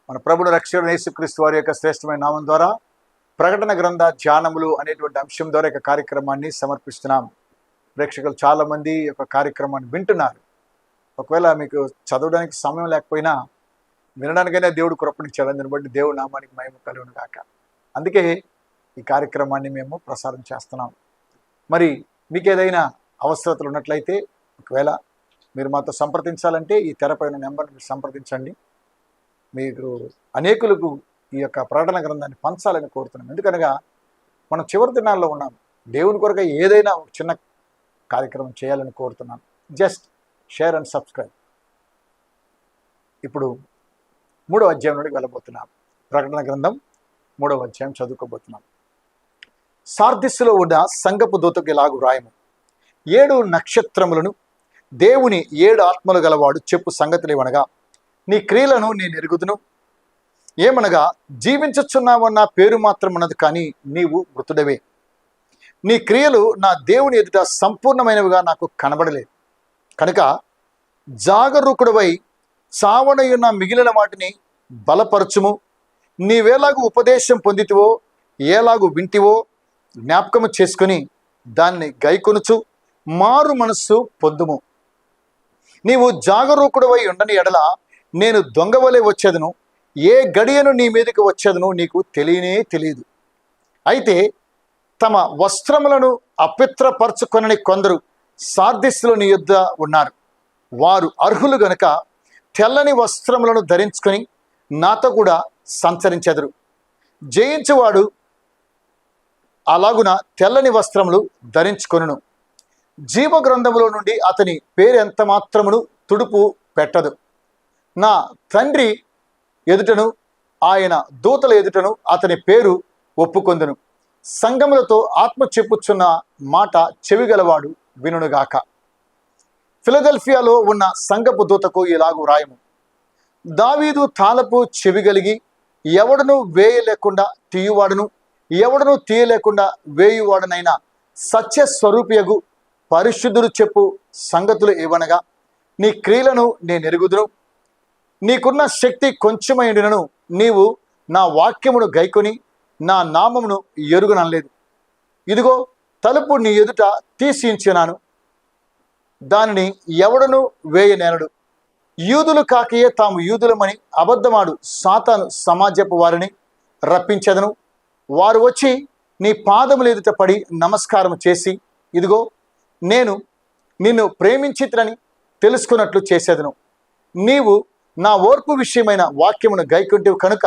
మన ప్రభుడు రక్షకుడు యేసుక్రీస్తు వారి యొక్క శ్రేష్టమైన నామం ద్వారా ప్రకటన గ్రంథ ధ్యానములు అనేటువంటి అంశం ద్వారా ఒక కార్యక్రమాన్ని సమర్పిస్తున్నాం. ప్రేక్షకులు చాలామంది ఈ యొక్క కార్యక్రమాన్ని వింటున్నారు. ఒకవేళ మీకు చదవడానికి సమయం లేకపోయినా వినడానికైనా దేవుడు కృపణించాడు. దాన్ని బట్టి దేవుడు నామానికి మహిమ కలుగును గాక. అందుకే ఈ కార్యక్రమాన్ని మేము ప్రసారం చేస్తున్నాం. మరి మీకు ఏదైనా అవసరతలు ఉన్నట్లయితే ఒకవేళ మీరు మాతో సంప్రదించాలంటే ఈ తెరపైన నెంబర్ని మీరు సంప్రదించండి. మీరు అనేకులకు ఈ యొక్క ప్రకటన గ్రంథాన్ని పంచాలని కోరుతున్నాం. ఎందుకనగా మనం చివరి దినాల్లో ఉన్నాం. దేవుని కొరకు ఏదైనా ఒక చిన్న కార్యక్రమం చేయాలని కోరుతున్నాను. Just share and subscribe. ఇప్పుడు 3వ అధ్యాయం నుండి వెళ్ళబోతున్నాం. ప్రకటన గ్రంథం 3వ అధ్యాయం చదువుకోబోతున్నాం. సార్దిస్సులో ఉన్న సంఘపు దూతకు ఇలాగు రాయము. 7 నక్షత్రములను దేవుని 7 ఆత్మలు గలవాడు చెప్పు సంగతులు ఏమనగా, నీ క్రియలను నేను ఎరుగుదును. ఏమనగా, జీవించుచున్నావన్న పేరు మాత్రం ఉన్నది, కానీ నీవు మృతుడవే. నీ క్రియలు నా దేవుని ఎదుట సంపూర్ణమైనవిగా నాకు కనబడలేదు. కనుక జాగరూకుడవై చావనయున్న మిగిలిన వాటిని బలపరచుము. నీవేలాగు ఉపదేశం పొందితివో, ఏలాగు వింటివో జ్ఞాపకము చేసుకుని దాన్ని గైకొనుచు మారు మనస్సు పొందుము. నీవు జాగరూకుడవై ఉండని ఎడల నేను దొంగవలే వచ్చేదను, ఏ గడియను నీ మీదకి వచ్చేదను నీకు తెలియదు. అయితే తమ వస్త్రములను అపవిత్రపరచుకొనని కొందరు సార్దిస్సులో నీ యొద్ద ఉన్నారు. వారు అర్హులు గనుక తెల్లని వస్త్రములను ధరించుకొని నాతో కూడా సంచరించెదరు. జయించువాడు అలాగున తెల్లని వస్త్రములు ధరించుకొనును. జీవ గ్రంథములో నుండి అతని పేరు ఎంత మాత్రమును తుడుపు పెట్టదు. నా తండ్రి ఎదుటను ఆయన దూతల ఎదుటను అతని పేరు ఒప్పుకొందును. సంఘములతో ఆత్మ చెప్పుచున్న మాట చెవిగలవాడు వినుగాక. ఫిలదెల్ఫియాలో ఉన్న సంఘపు దూతకు ఇలాగు రాయము. దావీదు తాళపు చెవిగలిగి ఎవడను వేయలేకుండా తీయువాడును, ఎవడను తీయలేకుండా వేయువాడనైనా సత్యస్వరూపియగు పరిశుద్ధుడు చెప్పు సంగతులు ఏవనగా, నీ క్రియలను నేను ఎరుగుదును. నీకున్న శక్తి కొంచెమైనను నీవు నా వాక్యమును గైకొని నా నామమును ఎరుగుననలేదు. ఇదిగో తలుపు నీ ఎదుట తీసియుంచున్నాను, దానిని ఎవడను వేయనేరడు. యూదులు కాకయే తాము యూదులమని అబద్ధమాడు సాతాను సమాజపు వారిని రప్పించెదను. వారు వచ్చి నీ పాదముల ఎదుట పడి నమస్కారం చేసి, ఇదిగో నేను నిన్ను ప్రేమించితినని తెలుసుకున్నట్లు చేసేదను. నీవు నా ఓర్పు విషయమైన వాక్యమును గైకొంటివి కనుక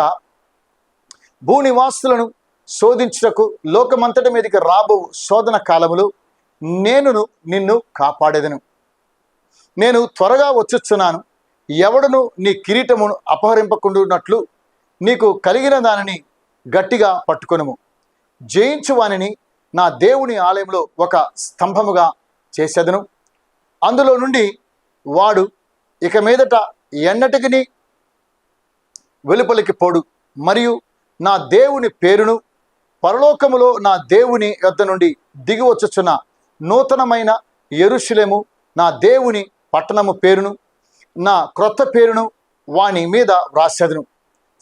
భూనివాసులను శోధించుటకు లోకమంతటి మీదకి రాబో శోధన కాలములు నేనును నిన్ను కాపాడేదను. నేను త్వరగా వచ్చుచున్నాను. ఎవడను నీ కిరీటమును అపహరింపకుండునట్లు నీకు కలిగిన దానిని గట్టిగా పట్టుకొనుము. జయించువానిని నా దేవుని ఆలయంలో ఒక స్తంభముగా చేసేదను. అందులో నుండి వాడు ఇక మీదట ఎన్నటికి వెలుపలికి పోడు. మరియు నా దేవుని పేరును, పరలోకములో నా దేవుని యొద్ద నుండి దిగి వచ్చుచున్న నూతనమైన యెరూషలేము నా దేవుని పట్టణము పేరును, నా క్రొత్త పేరును వాని మీద వ్రాసేదను.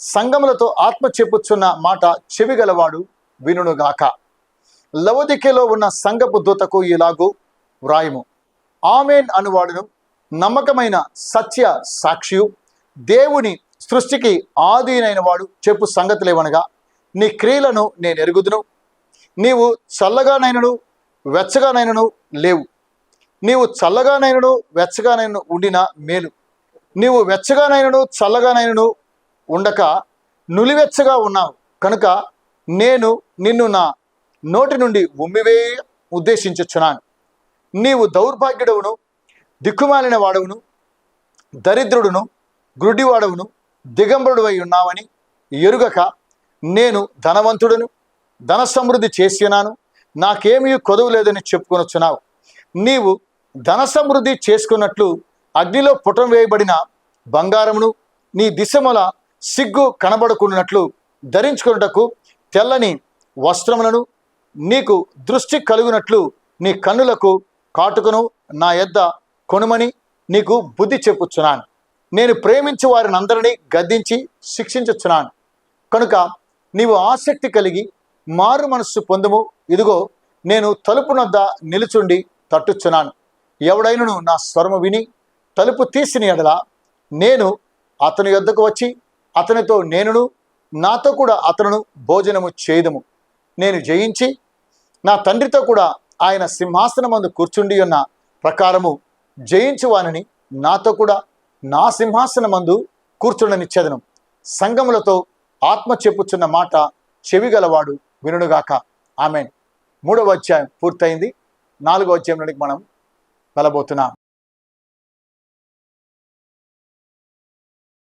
సంఘములతో ఆత్మ చెప్పుచున్న మాట చెవిగలవాడు వినుగాక. లవొదికీయలో ఉన్న సంఘపు దూతకు ఇలాగు వ్రాయము. ఆమేన్ అనువాడును నమ్మకమైన సత్య సాక్షియు దేవుని సృష్టికి ఆదినైన వాడు చెప్పు సంగతులేవనగా, నీ క్రియలను నేను ఎరుగుదును. నీవు చల్లగానైనను వెచ్చగానైనను లేవు. నీవు చల్లగానైనను వెచ్చగానైనను ఉండిన మేలు. నీవు వెచ్చగానైనను చల్లగానైనను ఉండక నులివెచ్చగా ఉన్నావు కనుక నేను నిన్ను నా నోటి నుండి ఉమ్మివేయ ఉద్దేశించుచున్నాను. నీవు దౌర్భాగ్యుడవును, దిక్కుమాలిన వాడవును, దరిద్రుడును, గ్రుడ్డివాడవును, దిగంబరుడువై ఉన్నావని ఎరుగక నేను ధనవంతుడును, ధన సమృద్ధి చేసినాను, నాకేమీ కొదవు లేదని చెప్పుకొనొచ్చున్నావు. నీవు ధన సమృద్ధి చేసుకున్నట్లు అగ్నిలో పుటం వేయబడిన బంగారమును, నీ దిశముల సిగ్గు కనబడకున్నట్లు ధరించుకున్నటకు తెల్లని వస్త్రములను, నీకు దృష్టి కలుగునట్లు నీ కన్నులకు కాటుకను నా యొద్ద కొనుమని నీకు బుద్ధి చెప్పుచున్నాను. నేను ప్రేమించు వారిని అందరినీ గద్దించి శిక్షించుచున్నాను. కనుక నీవు ఆసక్తి కలిగి మారు మనస్సు పొందుము. ఇదిగో నేను తలుపు నొద్ద నిలుచుండి తట్టుచున్నాను. ఎవడైనను నా స్వరము విని తలుపు తీసిన ఎడల నేను అతని యొద్దకు వచ్చి అతనితో నేనును నాతో కూడా అతనును భోజనము చేయుదుము. నేను జయించి నా తండ్రితో కూడా ఆయన సింహాసనమందు కూర్చుండి ఉన్న ప్రకారము జయించువానిని నాతో కూడా నా సింహాసనమందు కూర్చుండనిచ్చేదను. సంఘములతో ఆత్మ చెప్పుచున్న మాట చెవిగలవాడు వినుగాక. ఆమేన్. 3వ అధ్యాయం పూర్తయింది. 4వ అధ్యాయంలోనికి మనం వెళ్ళబోతున్నాం.